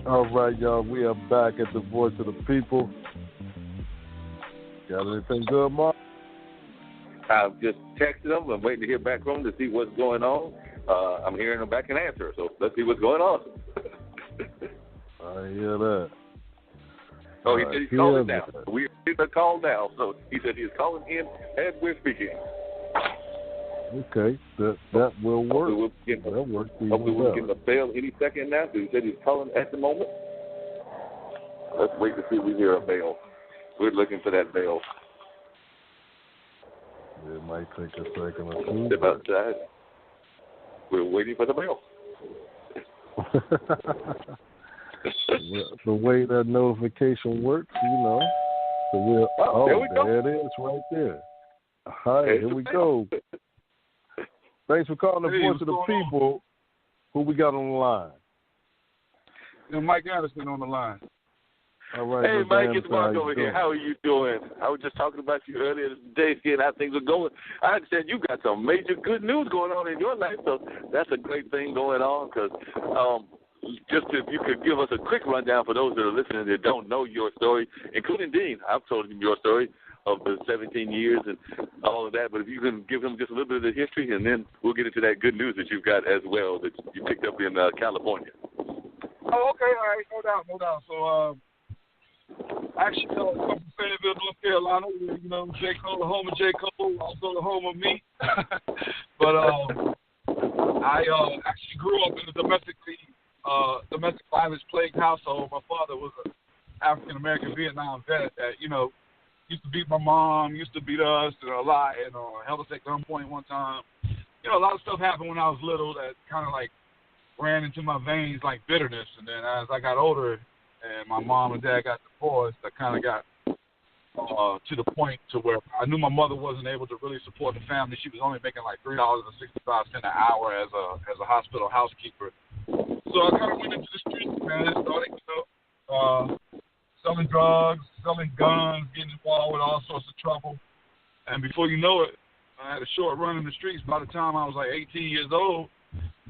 All right, y'all. We are back at the Voice of the People. Got anything good, Mark? I've just texted them. I'm waiting to hear back from them to see what's going on. I'm hearing them back and answer, so let's see what's going on. I hear that. Oh, he said he's calling now. We're getting a call now, so he said he's calling in as we're speaking. Okay, that will work. Hopefully we'll get a bell any second now, because he said he's calling at the moment. Let's wait to see if we hear a bell. We're looking for that bell. It might take a second or two. Step outside. We're waiting for the bell. The way that notification works, you know. So there it is right there. All right, here we go. Thanks for calling the Voice of the People. Who we got on the line? Mike Anderson on the line. All right, hey, Mike, it's Mark over here. How are you doing? I was just talking about you earlier today, seeing how things are going. I understand you got some major good news going on in your life, so that's a great thing going on. Because just if you could give us a quick rundown for those that are listening that don't know your story, including Dean. I've told him your story of the 17 years and all of that, but if you can give him just a little bit of the history, and then we'll get into that good news that you've got as well that you picked up in California. Oh, okay, all right, no doubt. So, I actually come from Fayetteville, North Carolina, where, you know, J. Cole, the home of J. Cole, also the home of me. But I actually grew up in a domestic violence plagued household. My father was an African-American Vietnam vet that, you know, used to beat my mom, used to beat us a lot, and held us at gunpoint one time. You know, a lot of stuff happened when I was little that kind of like ran into my veins like bitterness. And then as I got older and my mom and dad got divorced, I kind of got to the point to where I knew my mother wasn't able to really support the family. She was only making like $3.65 an hour as a hospital housekeeper. So I kind of went into the streets, man, and started, you know, selling drugs, selling guns, getting involved with all sorts of trouble. And before you know it, I had a short run in the streets. By the time I was like 18 years old,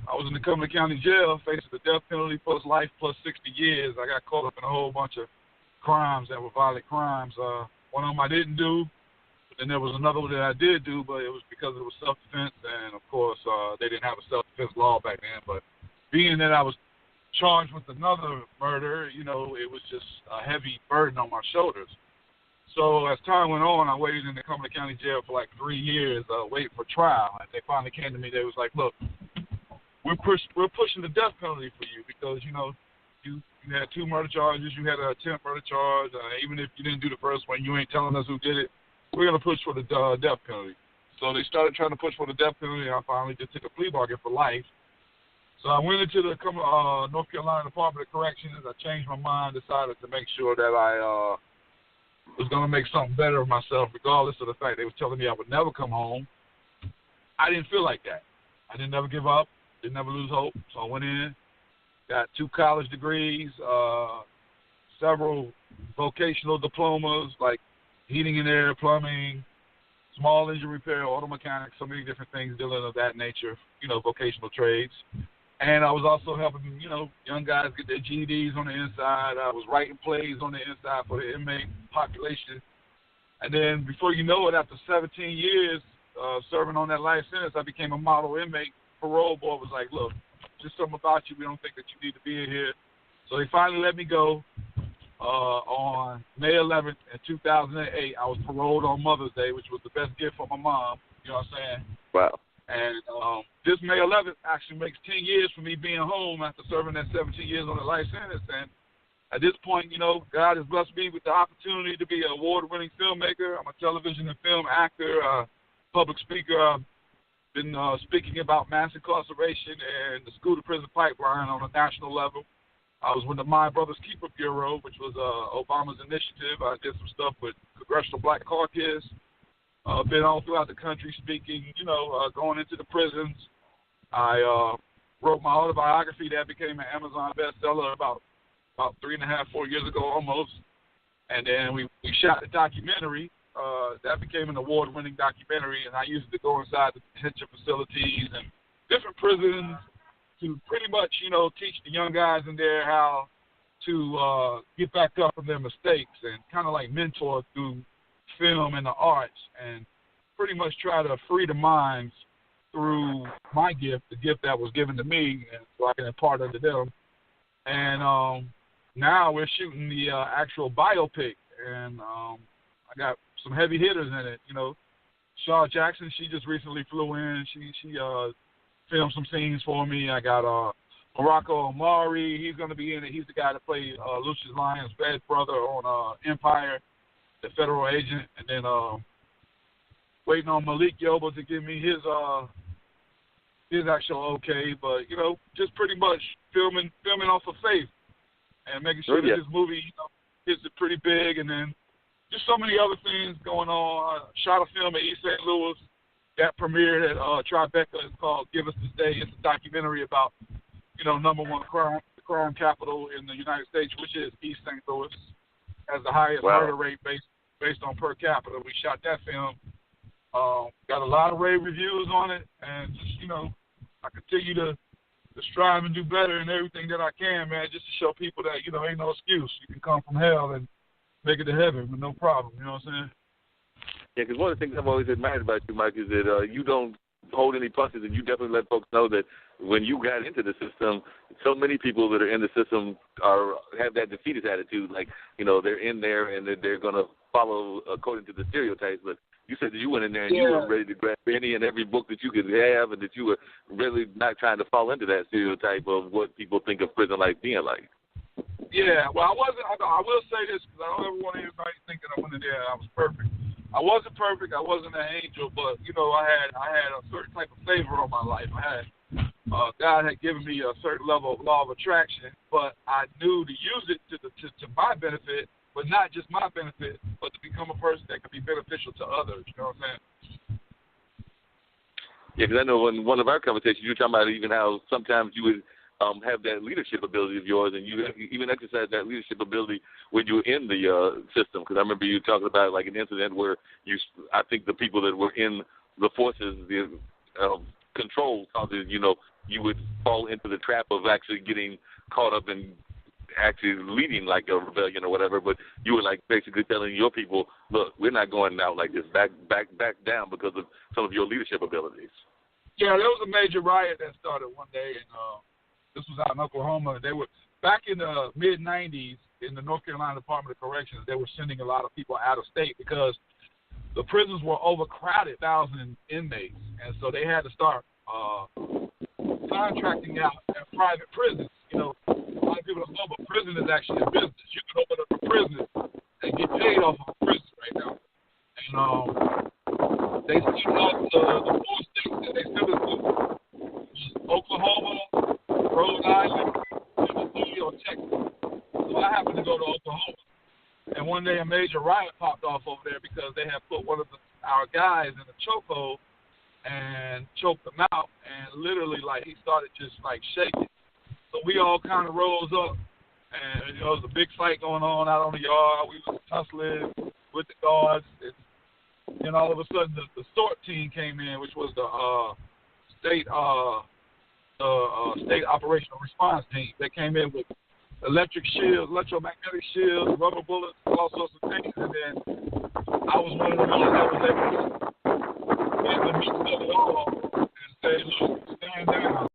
I was in the Cumberland County Jail facing the death penalty plus life plus 60 years. I got caught up in a whole bunch of crimes that were violent crimes. One of them I didn't do, but then there was another one that I did do, but it was because it was self-defense, and, of course, they didn't have a self-defense law back then. But being that I was charged with another murder, you know, it was just a heavy burden on my shoulders. So as time went on, I waited in the Cumberland County Jail for like 3 years, waiting for trial. And they finally came to me. They was like, look, we're pushing the death penalty for you because, you know, you had 2 murder charges, you had an attempt murder charge. Even if you didn't do the first one, you ain't telling us who did it. We're going to push for the death penalty. So they started trying to push for the death penalty, and I finally just took a plea bargain for life. So I went into the North Carolina Department of Corrections. I changed my mind, decided to make sure that I was going to make something better of myself, regardless of the fact they were telling me I would never come home. I didn't feel like that. I didn't never give up, didn't never lose hope. So I went in, got 2 college degrees, several vocational diplomas like heating and air, plumbing, small engine repair, auto mechanics, so many different things dealing with that nature, you know, vocational trades. And I was also helping, you know, young guys get their GEDs on the inside. I was writing plays on the inside for the inmate population. And then before you know it, after 17 years serving on that life sentence, I became a model inmate. Parole board was like, look, just something about you. We don't think that you need to be in here. So they finally let me go on May 11th in 2008. I was paroled on Mother's Day, which was the best gift for my mom. You know what I'm saying? Wow. And this May 11th actually makes 10 years for me being home after serving that 17 years on the life sentence. And at this point, you know, God has blessed me with the opportunity to be an award-winning filmmaker. I'm a television and film actor, public speaker. I've been speaking about mass incarceration and the school-to-prison pipeline on a national level. I was with the My Brother's Keeper Bureau, which was Obama's initiative. I did some stuff with Congressional Black Caucus. Been all throughout the country speaking, you know, going into the prisons. I wrote my autobiography that became an Amazon bestseller about 3.5, 4 years ago almost. And then we shot the documentary. That became an award-winning documentary, and I used it to go inside the detention facilities and different prisons to pretty much, you know, teach the young guys in there how to get back up from their mistakes and kind of like mentor through film and the arts and pretty much try to free the minds through my gift, the gift that was given to me, and so I can impart it to them. And now we're shooting the actual biopic, and I got some heavy hitters in it. You know, Shaw Jackson, she just recently flew in. She filmed some scenes for me. I got Morocco Omari. He's going to be in it. He's the guy that played Lucius Lyon's bad brother on Empire, the federal agent. And then waiting on Malik Yoba to give me his actual okay. But, you know, just pretty much filming off of faith and making sure that this movie, you know, hits it pretty big. And then just so many other things going on. Shot a film at East St. Louis that premiered at Tribeca. It's called Give Us This Day. It's a documentary about, you know, number one crime capital in the United States, which is East St. Louis, has the highest murder rate based on per capita. We shot that film. Got a lot of rave reviews on it, and just, you know, I continue to strive and do better in everything that I can, man, just to show people that, you know, ain't no excuse. You can come from hell and make it to heaven with no problem. You know what I'm saying? Yeah, because one of the things I've always admired about you, Mike, is that you don't hold any punches, and you definitely let folks know that when you got into the system, so many people that are in the system have that defeatist attitude, like, you know, they're in there and they're going to follow according to the stereotypes. But you said that you went in there and you were ready to grab any and every book that you could have, and that you were really not trying to fall into that stereotype of what people think of prison life being like. Yeah, well, I wasn't. I will say this because I don't ever want anybody to think that I went in there and I was perfect. I wasn't perfect. I wasn't an angel, but, you know, I had a certain type of favor on my life. God had given me a certain level of law of attraction, but I knew to use it to my benefit, but not just my benefit, but to become a person that could be beneficial to others. You know what I'm saying? Yeah, because I know in one of our conversations you were talking about even how sometimes you would have that leadership ability of yours, and you even exercise that leadership ability when you were in the system. Because I remember you talking about like an incident where I think the people that were in the forces, control, because you would fall into the trap of actually getting caught up in actually leading like a rebellion or whatever. But you were like basically telling your people, look, we're not going out like this. Back down because of some of your leadership abilities. Yeah, there was a major riot that started one day, and this was out in Oklahoma. They were back in the mid '90s in the North Carolina Department of Corrections. They were sending a lot of people out of state because the prisons were overcrowded, 1,000 inmates, and so they had to start contracting out at private prisons. A lot of people don't know, but prison is actually a business. You can open up a prison and get paid off of a prison right now. And they sent out the 4 states that they sent us to: Oklahoma, Rhode Island, Tennessee, or Texas. So I happened to go to Oklahoma. And one day a major riot popped off over there because they had put one of our guys in a chokehold and choked him out, and literally, he started just, shaking. So we all kind of rose up, and, there was a big fight going on out on the yard. We was tussling with the guards. And all of a sudden, the SORT team came in, which was the state operational response team. They came in with electric shields, electromagnetic shields, rubber bullets, all sorts of things. And then I was one of the ones that was able to get the meat of it all and say, look, stand down.